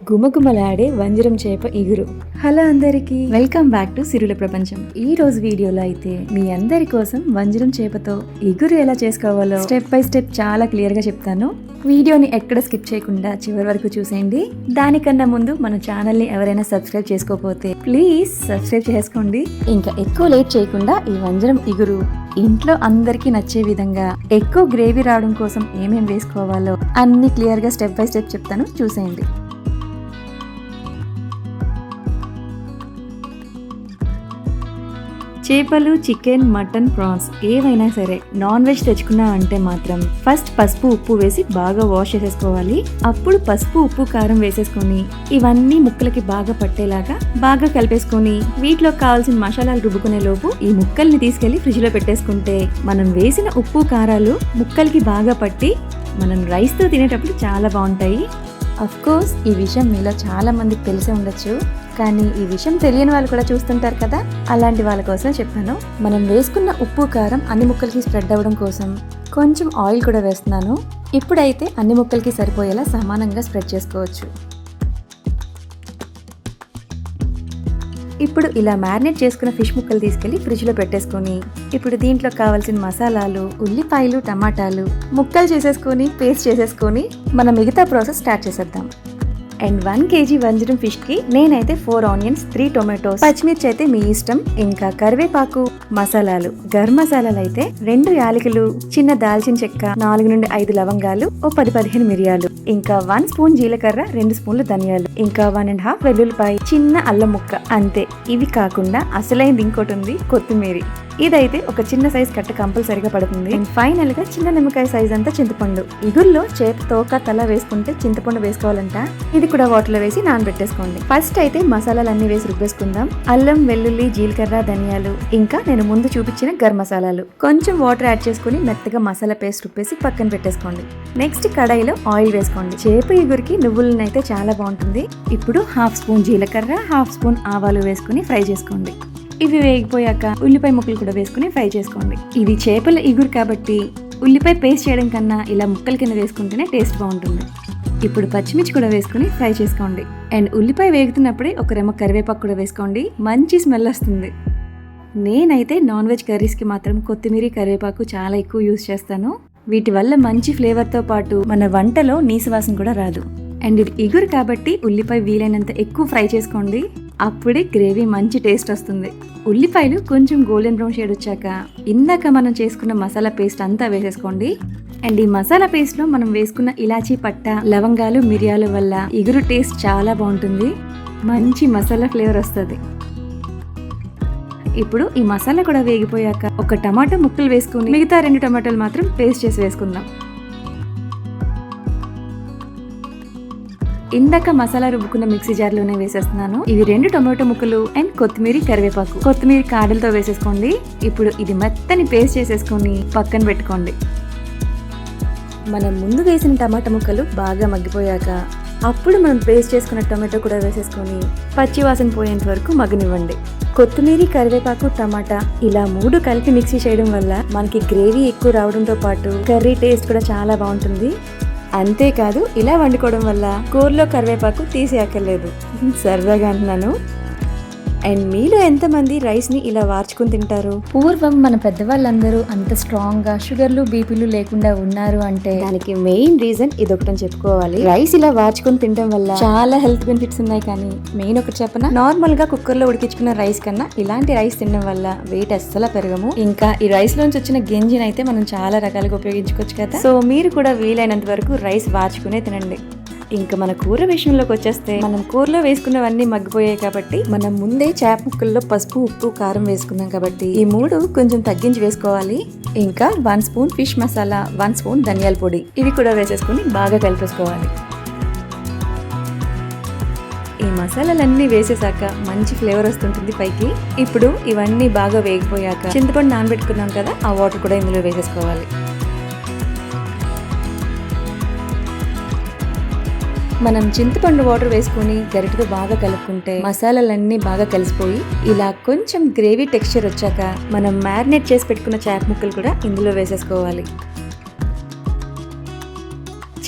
గుమగుమలాడే వంజరం చేప ఇగురు. హలో అందరికీ, వెల్కమ్ బ్యాక్ టు సిరుల ప్రపంచం. ఈ రోజు వీడియోలో అయితే మీ అందరి కోసం వంజరం చేపతో ఇగురు ఎలా చేసుకోవాలో స్టెప్ బై స్టెప్ చాలా క్లియర్ గా చెప్తాను. వీడియోని ఎక్కడ స్కిప్ చేయకుండా చివరి వరకు చూసేయండి. దానికన్నా ముందు మన ఛానల్ ని ఎవరైనా సబ్స్క్రైబ్ చేసుకోకపోతే ప్లీజ్ సబ్స్క్రైబ్ చేసుకోండి. ఇంకా ఎక్కువ లేట్ చేయకుండా ఈ వంజరం ఇగురు ఇంట్లో అందరికీ నచ్చే విధంగా ఎక్కువ గ్రేవీ రావడం కోసం ఏమేం వేసుకోవాలో అన్ని క్లియర్ గా స్టెప్ బై స్టెప్ చెప్తాను, చూసేయండి. చేపలు, చికెన్, మటన్, ప్రాన్స్ ఏవైనా సరే నాన్ వెజ్ తెచ్చుకున్నా అంటే మాత్రం ఫస్ట్ పసుపు ఉప్పు వేసి బాగా వాష్ చేసేసుకోవాలి. అప్పుడు పసుపు ఉప్పు కారం వేసేసుకొని ఇవన్నీ ముక్కలకి బాగా పట్టేలాగా బాగా కలిపేసుకొని వీటిలో కావాల్సిన మసాలాలు రుబ్బుకునే లోపు ఈ ముక్కల్ని తీసుకెళ్లి ఫ్రిడ్జ్ లో పెట్టేసుకుంటే మనం వేసిన ఉప్పు కారాలు ముక్కలకి బాగా పట్టి మనం రైస్ తో తినేటప్పుడు చాలా బాగుంటాయి. అఫ్ కోర్స్ ఈ విషయం మీలో చాలా మందికి తెలిసే ఉండొచ్చు, కానీ ఈ విషయం తెలియని వాళ్ళు కూడా చూస్తుంటారు కదా, అలాంటి వాళ్ళ కోసం చెప్పాను. మనం వేసుకున్న ఉప్పు కారం అన్ని ముక్కలకి స్ప్రెడ్ అవ్వడం కోసం కొంచెం ఆయిల్ కూడా వేస్తున్నాను. ఇప్పుడైతే అన్ని ముక్కలకి సరిపోయేలా సమానంగా స్ప్రెడ్ చేసుకోవచ్చు. ఇప్పుడు ఇలా మ్యారినేట్ చేసుకున్న ఫిష్ ముక్కలు తీసుకెళ్లి ఫ్రిడ్జ్ లో పెట్టేసుకొని ఇప్పుడు దీంట్లో కావాల్సిన మసాలాలు, ఉల్లిపాయలు, టమాటాలు ముక్కలు చేసేసుకొని పేస్ట్ చేసేసుకొని మనం మిగతా ప్రాసెస్ స్టార్ట్ చేసేద్దాం. అండ్ 1 kg వంజరం ఫిష్ కి నేనైతే 4 ఆనియన్స్, 3 టొమాటోస్, పచ్చిమిర్చి అయితే మీ ఇష్టం, ఇంకా కరివేపాకు, మసాలాలు, గరం మసాలాలు అయితే 2 యాలకులు, చిన్న దాల్చిన చెక్క, 4 నుండి 5 లవంగాలు, ఓ 10-15 మిరియాలు, ఇంకా 1 స్పూన్ జీలకర్ర, 2 స్పూన్లు ధనియాలు, ఇంకా 1.5 వెల్లుల్లిపాయ, చిన్న అల్లం ముక్క, అంతే. ఇవి కాకుండా అసలైంది ఇంకోటి ఉంది, కొత్తిమీర. ఇదైతే ఒక చిన్న సైజ్ కట్ట కంపల్సరిగా పడుతుంది. అండ్ ఫైనల్ గా చిన్న నిమ్మకాయ సైజ్ అంతా చింతపండు. ఇగుల్లో చేప తోక, తల వేసుకుంటే చింతపండు వేసుకోవాలంట. ఇది కూడా వాటర్ లో వేసి నానబెట్టేసుకోండి. ఫస్ట్ అయితే మసాలాలన్నీ వేసి రుబ్బేసుకుందాం. అల్లం, వెల్లుల్లి, జీలకర్ర, ధనియాలు, ఇంకా నేను ముందు చూపించిన గరం మసాలాలు, కొంచెం వాటర్ యాడ్ చేసుకుని మెత్తగా మసాలా పేస్ట్ రుబ్బేసి పక్కన పెట్టేసుకోండి. నెక్స్ట్ కడాయిలో ఆయిల్ వేసుకోండి. చేప ఇగురికి నువ్వులను అయితే చాలా బాగుంటుంది. ఇప్పుడు 1/2 స్పూన్ జీలకర్ర, 1/2 స్పూన్ ఆవాలు వేసుకుని ఫ్రై చేసుకోండి. ఇవి వేగిపోయాక ఉల్లిపాయ ముక్కలు కూడా వేసుకుని ఫ్రై చేసుకోండి. ఇది చేపల ఇగురు కాబట్టి ఉల్లిపాయ పేస్ట్ చేయడం కన్నా ఇలా ముక్కల కింద వేసుకుంటేనే టేస్ట్ బాగుంటుంది. ఇప్పుడు పచ్చిమిర్చి కూడా వేసుకుని ఫ్రై చేసుకోండి. అండ్ ఉల్లిపాయ వేగుతున్నప్పుడే ఒక రెమ్మ కరివేపాకు కూడా వేసుకోండి, మంచి స్మెల్ వస్తుంది. నేనైతే నాన్ వెజ్ కర్రీస్కి మాత్రం కొత్తిమీర, కరివేపాకు చాలా ఎక్కువ యూజ్ చేస్తాను. వీటి వల్ల మంచి ఫ్లేవర్తో పాటు మన వంటలో నీసువాసన కూడా రాదు. అండ్ ఇది ఇగురు కాబట్టి ఉల్లిపాయ వీలైనంత ఎక్కువ ఫ్రై చేసుకోండి, అప్పుడే గ్రేవీ మంచి టేస్ట్ వస్తుంది. ఉల్లిపాయలు కొంచెం గోల్డెన్ బ్రౌన్ షేడ్ వచ్చాక ఇందాక మనం చేసుకున్న మసాలా పేస్ట్ అంతా వేసేసుకోండి. అండ్ ఈ మసాలా పేస్ట్ లో మనం వేసుకున్న ఇలాచీ పట్ట, లవంగాలు, మిరియాల వల్ల ఇగురు టేస్ట్ చాలా బాగుంటుంది, మంచి మసాలా ఫ్లేవర్ వస్తుంది. ఇప్పుడు ఈ మసాలా కూడా వేగిపోయాక ఒక టమాటా ముక్కలు వేసుకుని మిగతా 2 టమాటాలు మాత్రం పేస్ట్ చేసి వేసుకుందాం. ఇందాక మసాలా రుబ్బుకున్న మిక్సీ జార్ లోనే వేసేస్తున్నాను. ఇవి 2 టొమాటో ముక్కలు అండ్ కొత్తిమీర, కరివేపాకు, కొత్తిమీర కాడలతో వేసేసుకోండి. ఇప్పుడు ఇది మెత్తని పేస్ట్ చేసేసుకొని పక్కన పెట్టుకోండి. మనం ముందు వేసిన టమాటా ముక్కలు బాగా మగ్గిపోయాక అప్పుడు మనం పేస్ట్ చేసుకున్న టొమాటో కూడా వేసేసుకొని పచ్చి వాసన పోయేంత వరకు మగ్గనివ్వండి. కొత్తిమీర, కరివేపాకు, టమాటా ఇలా 3 కలిపి మిక్సీ చేయడం వల్ల మనకి గ్రేవీ ఎక్కువ రావడంతో పాటు కర్రీ టేస్ట్ కూడా చాలా బాగుంటుంది. అంతేకాదు ఇలా వండుకోవడం వల్ల కూరలో కరివేపాకు తీసేయక్కర్లేదు, సరదాగా అంటున్నాను. అండ్ మీలో ఎంతమంది రైస్ ని ఇలా వార్చుకుని తింటారు? పూర్వం మన పెద్దవాళ్ళందరూ అంత స్ట్రాంగ్ గా షుగర్లు, బీపీలు లేకుండా ఉన్నారు అంటే దానికి మెయిన్ రీజన్ ఇదొకటని చెప్పుకోవాలి. రైస్ ఇలా వార్చుకుని తినడం వల్ల చాలా హెల్త్ బెనిఫిట్స్ ఉన్నాయి. కానీ మెయిన్ ఒకటి చెప్పనా, నార్మల్ గా కుక్కర్ లో ఉడికించుకున్న రైస్ కన్నా ఇలాంటి రైస్ తినడం వల్ల వెయిట్ అస్సలు పెరగము. ఇంకా ఈ రైస్ లోంచి వచ్చిన గింజని అయితే మనం చాలా రకాలుగా ఉపయోగించుకోవచ్చు కదా. సో మీరు కూడా వీలైనంత వరకు రైస్ వార్చుకునే తినండి. ఇంకా మన కూర విషయంలోకి వచ్చేస్తే మనం కూరలో వేసుకున్నవన్నీ మగ్గిపోయాయి కాబట్టి మనం ముందే చేప ముక్కల్లో పసుపు, ఉప్పు, కారం వేసుకున్నాం కాబట్టి ఈ 3 కొంచెం తగ్గించి వేసుకోవాలి. ఇంకా 1 స్పూన్ ఫిష్ మసాలా, 1 స్పూన్ ధనియాల పొడి, ఇవి కూడా వేసేసుకుని బాగా కలిపేసుకోవాలి. ఈ మసాలాలన్నీ వేసేసాక మంచి ఫ్లేవర్ వస్తుంటుంది పైకి. ఇప్పుడు ఇవన్నీ బాగా వేగిపోయాక చింతపండు నానబెట్టుకున్నాం కదా, ఆ వాటర్ కూడా ఇందులో వేసేసుకోవాలి. మనం చింతపండు వాటర్ వేసుకుని గరిటతో బాగా కలుపుకుంటే మసాలాలన్నీ బాగా కలిసిపోయి ఇలా కొంచెం గ్రేవీ టెక్స్చర్ వచ్చాక మనం మ్యారినేట్ చేసి పెట్టుకున్న చేప ముక్కలు కూడా ఇందులో వేసేసుకోవాలి.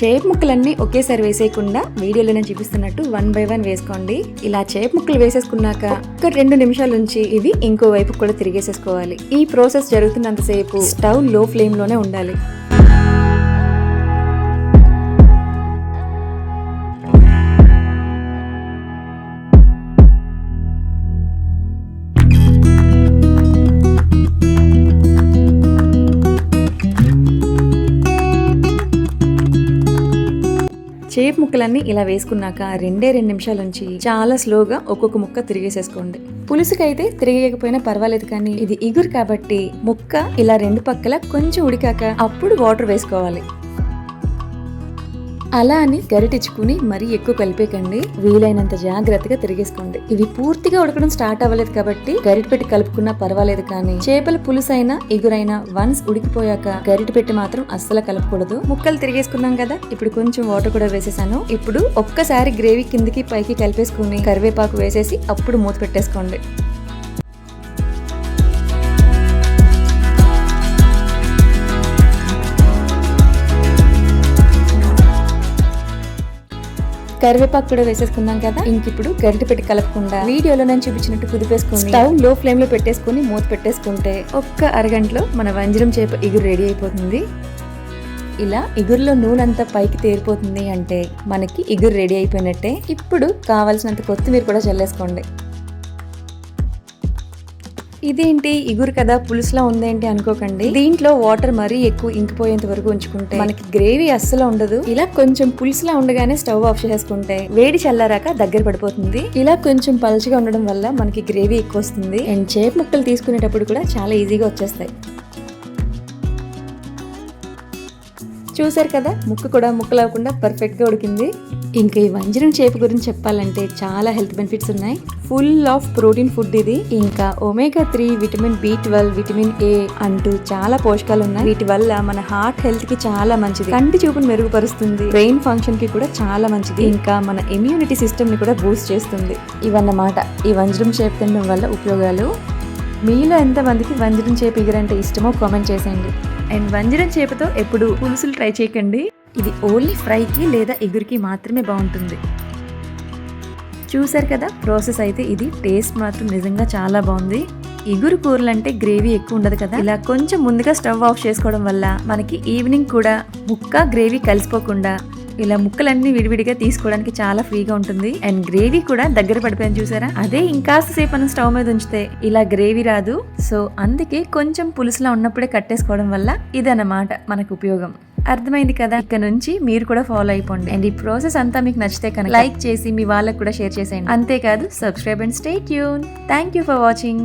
చేప ముక్కలన్నీ ఒకేసారి వేసేయకుండా వీడియోలో నేను చూపిస్తున్నట్టు 1 by 1 వేసుకోండి. ఇలా చేప ముక్కలు వేసేసుకున్నాక ఒక 2 నిమిషాల నుంచి ఇవి ఇంకో వైపు కూడా తిరిగేసేసుకోవాలి. ఈ ప్రాసెస్ జరుగుతున్నంతసేపు స్టవ్ లో ఫ్లేమ్ లోనే ఉండాలి. చేప ముక్కలన్నీ ఇలా వేసుకున్నాక 2 నిమిషాల నుంచి చాలా స్లోగా ఒక్కొక్క ముక్క తిరిగేసేసుకోండి. పులుసుకైతే తిరిగేయకపోయినా పర్వాలేదు, కానీ ఇది ఇగురు కాబట్టి ముక్క ఇలా 2 పక్కల కొంచెం ఉడికాక అప్పుడు వాటర్ వేసుకోవాలి. అలా అని గరిటిచ్చుకుని మరీ ఎక్కువ కలిపేకండి. వీలైనంత జాగ్రత్తగా తిరిగేసుకోండి. ఇవి పూర్తిగా ఉడకడం స్టార్ట్ అవ్వలేదు కాబట్టి గరిట పెట్టి కలుపుకున్నా పర్వాలేదు, కానీ చేపల పులుసైనా ఎగురైనా వన్స్ ఉడికిపోయాక గరిట పెట్టి మాత్రం అస్సలు కలపకూడదు. ముక్కలు తిరిగేసుకున్నాం కదా, ఇప్పుడు కొంచెం వాటర్ కూడా వేసేసాను. ఇప్పుడు ఒక్కసారి గ్రేవీ కిందకి పైకి కలిపేసుకుని కరివేపాకు వేసేసి అప్పుడు మూత పెట్టేసుకోండి. కరివేపాకు కూడా వేసేసుకున్నాం కదా, ఇంక ఇప్పుడు గరిటె పెట్టి కలపకుండా వీడియోలో నేను చూపించినట్టు కుదిపేసుకుని స్టవ్ లో ఫ్లేమ్ లో పెట్టేసుకుని మూత పెట్టేసుకుంటే ఒక్క అరగంటలో మన వంజరం చేప ఇగురు రెడీ అయిపోతుంది. ఇలా ఇగురులో నూనె అంతా పైకి తేలిపోతుంది అంటే మనకి ఇగురు రెడీ అయిపోయినట్టే. ఇప్పుడు కావాల్సినంత కొత్తిమీర కూడా చల్లేసుకోండి. ఇదేంటి ఇగురు కదా పులుసులా ఉందేంటి అనుకోకండి. దీంట్లో వాటర్ మరీ ఎక్కువ ఇంకిపోయేంత వరకు ఉంచుకుంటే మనకి గ్రేవీ అస్సలు ఉండదు. ఇలా కొంచెం పులుసులా ఉండగానే స్టవ్ ఆఫ్ చేసుకుంటే వేడి చల్లారాక దగ్గర పడిపోతుంది. ఇలా కొంచెం పలుచగా ఉండడం వల్ల మనకి గ్రేవీ ఎక్కువ వస్తుంది. అండ్ చేప ముక్కలు తీసుకునేటప్పుడు కూడా చాలా ఈజీగా వచ్చేస్తాయి. చూసారు కదా, ముక్క కూడా ముక్కలు అవ్వకుండా పర్ఫెక్ట్ గా ఉడికింది. ఇంకా ఈ వంజరం చేప గురించి చెప్పాలంటే చాలా హెల్త్ బెనిఫిట్స్ ఉన్నాయి. ఫుల్ ఆఫ్ ప్రోటీన్ ఫుడ్ ఇది. ఇంకా omega 3, vitamin B12, vitamin A అంటూ చాలా పోషకాలు ఉన్నాయి. వీటి వల్ల మన హార్ట్ హెల్త్ కి చాలా మంచిది. కంటి చూపును మెరుగుపరుస్తుంది. బ్రెయిన్ ఫంక్షన్ కి కూడా చాలా మంచిది. ఇంకా మన ఇమ్యూనిటీ సిస్టమ్ ని కూడా బూస్ట్ చేస్తుంది. ఇవన్నమాట ఈ వంజరం చేప తినడం వల్ల ఉపయోగాలు. మీలో ఎంతమందికి వంజరం చేప ఇగురంటే ఇష్టమో కామెంట్ చేసేయండి. అండ్ వంజరం చేపతో ఎప్పుడు పులుసులు ట్రై చేయకండి. ఇది ఓన్లీ ఫ్రైకి లేదా ఇగురికి మాత్రమే బాగుంటుంది. చూసారు కదా, ప్రాసెస్ అయితే ఇది. టేస్ట్ మాత్రం నిజంగా చాలా బాగుంది. ఇగురు కూరలంటే గ్రేవీ ఎక్కువ ఉండదు కదా, ఇలా కొంచెం ముందుగా స్టవ్ ఆఫ్ చేసుకోవడం వల్ల మనకి ఈవినింగ్ కూడా ముక్క గ్రేవీ కలిసిపోకుండా ఇలా ముక్కలన్నీ విడివిడిగా తీసుకోవడానికి చాలా ఫ్రీగా ఉంటుంది. అండ్ గ్రేవీ కూడా దగ్గర పడిపోయింది చూసారా. అదే ఇంకాస్త సేపు మనం స్టవ్ మీద ఉంచితే ఇలా గ్రేవీ రాదు. సో అందుకే కొంచెం పులుసులా ఉన్నప్పుడే కట్టేసుకోవడం వల్ల ఇదన్నమాట మనకు ఉపయోగం. అర్థమైంది కదా. ఇక్కడ నుంచి మీరు కూడా ఫాలో అయిపోండి. అండ్ ఈ ప్రాసెస్ అంతా మీకు నచ్చితే కనుక లైక్ చేసి మీ వాళ్ళకు కూడా షేర్ చేసేయండి. అంతేకాదు subscribe and stay tune. Thank you for watching.